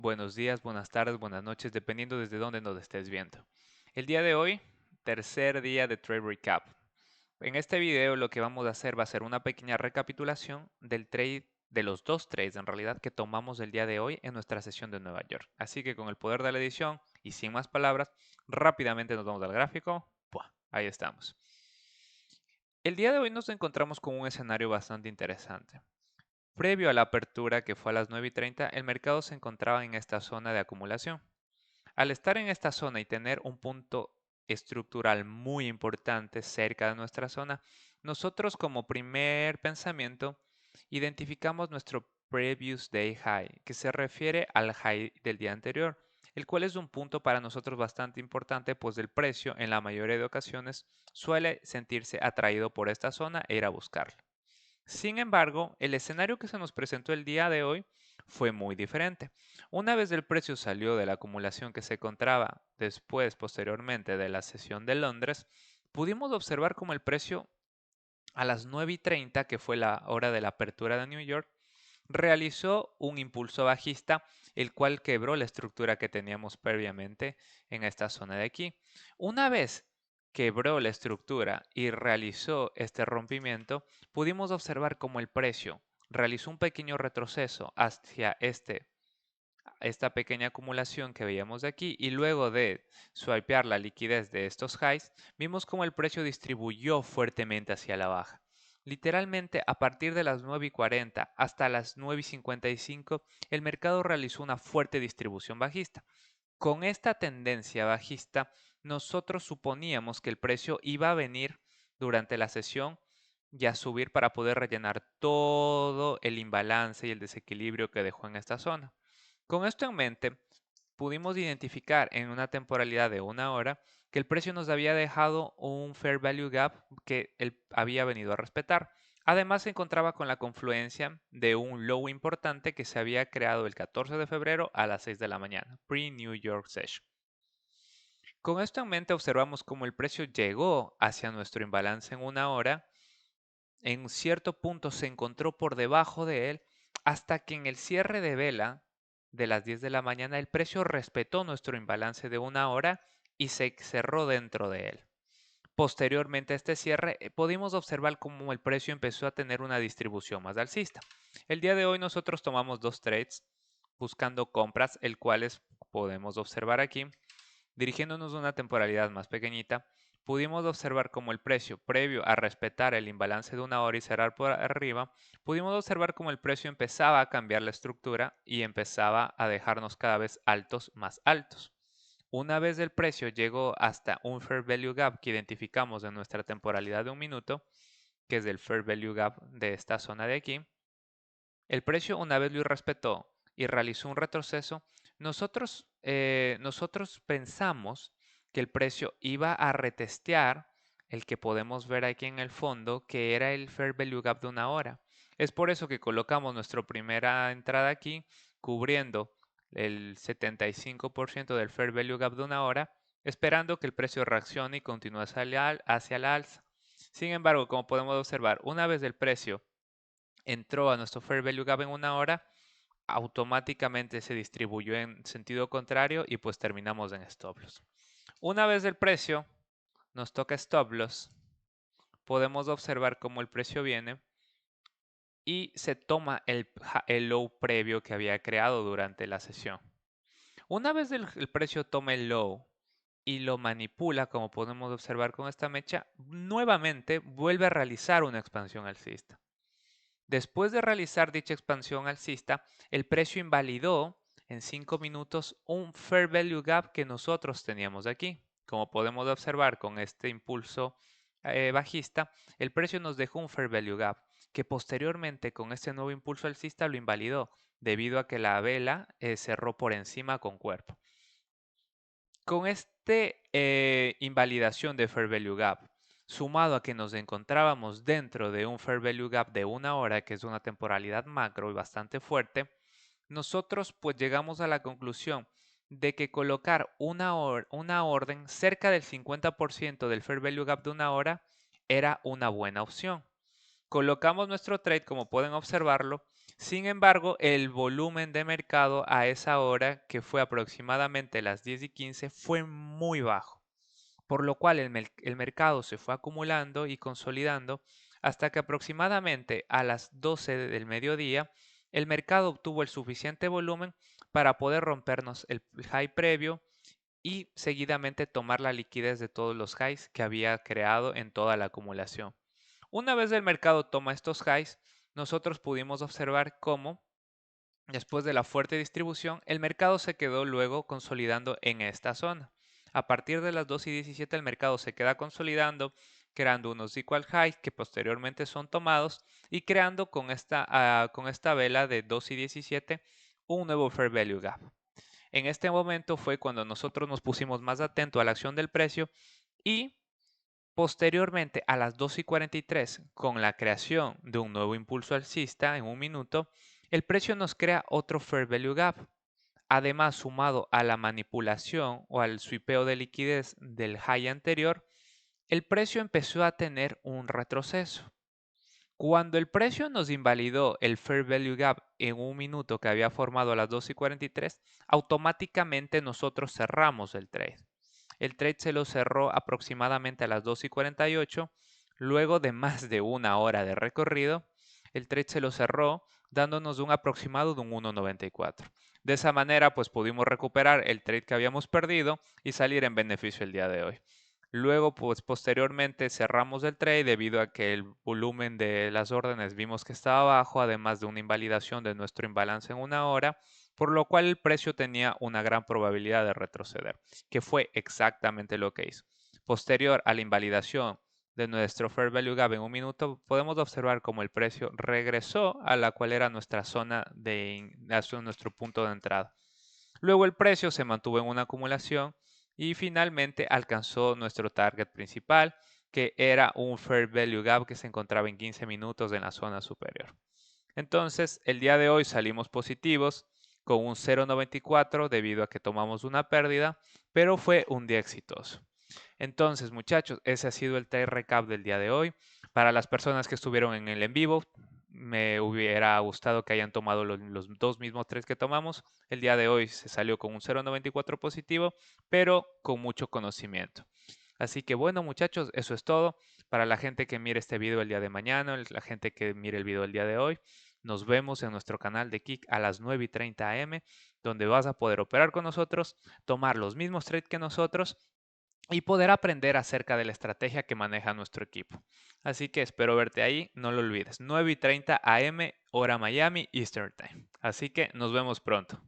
Buenos días, buenas tardes, buenas noches, dependiendo desde dónde nos estés viendo. El día de hoy, tercer día de Trade Recap. En este video lo que vamos a hacer va a ser una pequeña recapitulación del trade, de los dos trades en realidad que tomamos el día de hoy en nuestra sesión de Nueva York. Así que con el poder de la edición y sin más palabras, rápidamente nos vamos al gráfico. ¡Pua! Ahí estamos. El día de hoy nos encontramos con un escenario bastante interesante. Previo a la apertura, que fue a las 9:30, el mercado se encontraba en esta zona de acumulación. Al estar en esta zona y tener un punto estructural muy importante cerca de nuestra zona, nosotros como primer pensamiento identificamos nuestro previous day high, que se refiere al high del día anterior, el cual es un punto para nosotros bastante importante, pues el precio en la mayoría de ocasiones suele sentirse atraído por esta zona e ir a buscarla. Sin embargo, el escenario que se nos presentó el día de hoy fue muy diferente. Una vez el precio salió de la acumulación que se encontraba posteriormente de la sesión de Londres, pudimos observar como el precio a las 9:30, que fue la hora de la apertura de New York, realizó un impulso bajista, el cual quebró la estructura que teníamos previamente en esta zona de aquí. Una vez quebró la estructura y realizó este rompimiento, pudimos observar cómo el precio realizó un pequeño retroceso hacia esta pequeña acumulación que veíamos de aquí, y luego de swipear la liquidez de estos highs, vimos cómo el precio distribuyó fuertemente hacia la baja. Literalmente, a partir de las 9:40 hasta las 9:55, el mercado realizó una fuerte distribución bajista. Con esta tendencia bajista, nosotros suponíamos que el precio iba a venir durante la sesión y a subir para poder rellenar todo el imbalance y el desequilibrio que dejó en esta zona. Con esto en mente, pudimos identificar en una temporalidad de una hora que el precio nos había dejado un Fair Value Gap que él había venido a respetar. Además, se encontraba con la confluencia de un low importante que se había creado el 14 de febrero a las 6 de la mañana, pre-New York Session. Con esto en mente, observamos cómo el precio llegó hacia nuestro imbalance en una hora. En cierto punto se encontró por debajo de él hasta que en el cierre de vela de las 10 de la mañana el precio respetó nuestro imbalance de una hora y se cerró dentro de él. Posteriormente a este cierre, pudimos observar cómo el precio empezó a tener una distribución más alcista. El día de hoy nosotros tomamos dos trades buscando compras, el cuales podemos observar aquí. Dirigiéndonos a una temporalidad más pequeñita, pudimos observar cómo el precio, previo a respetar el imbalance de una hora y cerrar por arriba, pudimos observar cómo el precio empezaba a cambiar la estructura y empezaba a dejarnos cada vez altos más altos. Una vez el precio llegó hasta un Fair Value Gap que identificamos en nuestra temporalidad de un minuto, que es el Fair Value Gap de esta zona de aquí, el precio, una vez lo respetó y realizó un retroceso, nosotros pensamos que el precio iba a retestear el que podemos ver aquí en el fondo, que era el Fair Value Gap de una hora. Es por eso que colocamos nuestra primera entrada aquí, cubriendo el 75% del Fair Value Gap de una hora, esperando que el precio reaccione y continúe hacia la alza. Sin embargo, como podemos observar, una vez el precio entró a nuestro Fair Value Gap en una hora, automáticamente se distribuyó en sentido contrario y pues terminamos en stop loss. Una vez el precio nos toca stop loss, podemos observar cómo el precio viene y se toma el low previo que había creado durante la sesión. Una vez el precio toma el low y lo manipula, como podemos observar con esta mecha, nuevamente vuelve a realizar una expansión alcista. Después de realizar dicha expansión alcista, el precio invalidó en 5 minutos un Fair Value Gap que nosotros teníamos aquí. Como podemos observar con este impulso bajista, el precio nos dejó un Fair Value Gap que posteriormente con este nuevo impulso alcista lo invalidó debido a que la vela cerró por encima con cuerpo. Con este invalidación de Fair Value Gap, sumado a que nos encontrábamos dentro de un Fair Value Gap de una hora, que es una temporalidad macro y bastante fuerte, nosotros pues llegamos a la conclusión de que colocar una orden cerca del 50% del Fair Value Gap de una hora era una buena opción. Colocamos nuestro trade, como pueden observarlo, Sin embargo, el volumen de mercado a esa hora, que fue aproximadamente las 10:15, fue muy bajo, por lo cual el mercado se fue acumulando y consolidando hasta que aproximadamente a las 12 del mediodía el mercado obtuvo el suficiente volumen para poder rompernos el high previo y seguidamente tomar la liquidez de todos los highs que había creado en toda la acumulación. Una vez el mercado toma estos highs, nosotros pudimos observar cómo, después de la fuerte distribución, el mercado se quedó luego consolidando en esta zona. A partir de las 2:17 el mercado se queda consolidando, creando unos equal highs que posteriormente son tomados y creando con esta vela de 2:17 un nuevo Fair Value Gap. En este momento fue cuando nosotros nos pusimos más atentos a la acción del precio y posteriormente a las 2:43, con la creación de un nuevo impulso alcista en un minuto, el precio nos crea otro Fair Value Gap. Además, sumado a la manipulación o al swipeo de liquidez del high anterior, el precio empezó a tener un retroceso. Cuando el precio nos invalidó el Fair Value Gap en un minuto que había formado a las 2:43, automáticamente nosotros cerramos el trade. El trade se lo cerró aproximadamente a las 2:48. Luego de más de una hora de recorrido, el trade se lo cerró dándonos un aproximado de un 1.94. De esa manera, pues pudimos recuperar el trade que habíamos perdido y salir en beneficio el día de hoy. Luego, pues posteriormente cerramos el trade debido a que el volumen de las órdenes vimos que estaba bajo, además de una invalidación de nuestro imbalance en una hora, por lo cual el precio tenía una gran probabilidad de retroceder, que fue exactamente lo que hizo. Posterior a la invalidación de nuestro Fair Value Gap en un minuto, podemos observar cómo el precio regresó a la cual era nuestra zona nuestro punto de entrada. Luego el precio se mantuvo en una acumulación y finalmente alcanzó nuestro target principal, que era un Fair Value Gap que se encontraba en 15 minutos en la zona superior. Entonces, el día de hoy salimos positivos con un 0.94 debido a que tomamos una pérdida, pero fue un día exitoso. Entonces, muchachos, ese ha sido el trade recap del día de hoy. Para las personas que estuvieron en el en vivo, me hubiera gustado que hayan tomado los dos mismos trades que tomamos. El día de hoy se salió con un 0.94 positivo, pero con mucho conocimiento. Así que bueno, muchachos, eso es todo. Para la gente que mire este video el día de mañana, la gente que mire el video el día de hoy, nos vemos en nuestro canal de Kik a las 9:30 am, donde vas a poder operar con nosotros, tomar los mismos trades que nosotros y poder aprender acerca de la estrategia que maneja nuestro equipo. Así que espero verte ahí, no lo olvides, 9:30 am, hora Miami, Eastern Time. Así que nos vemos pronto.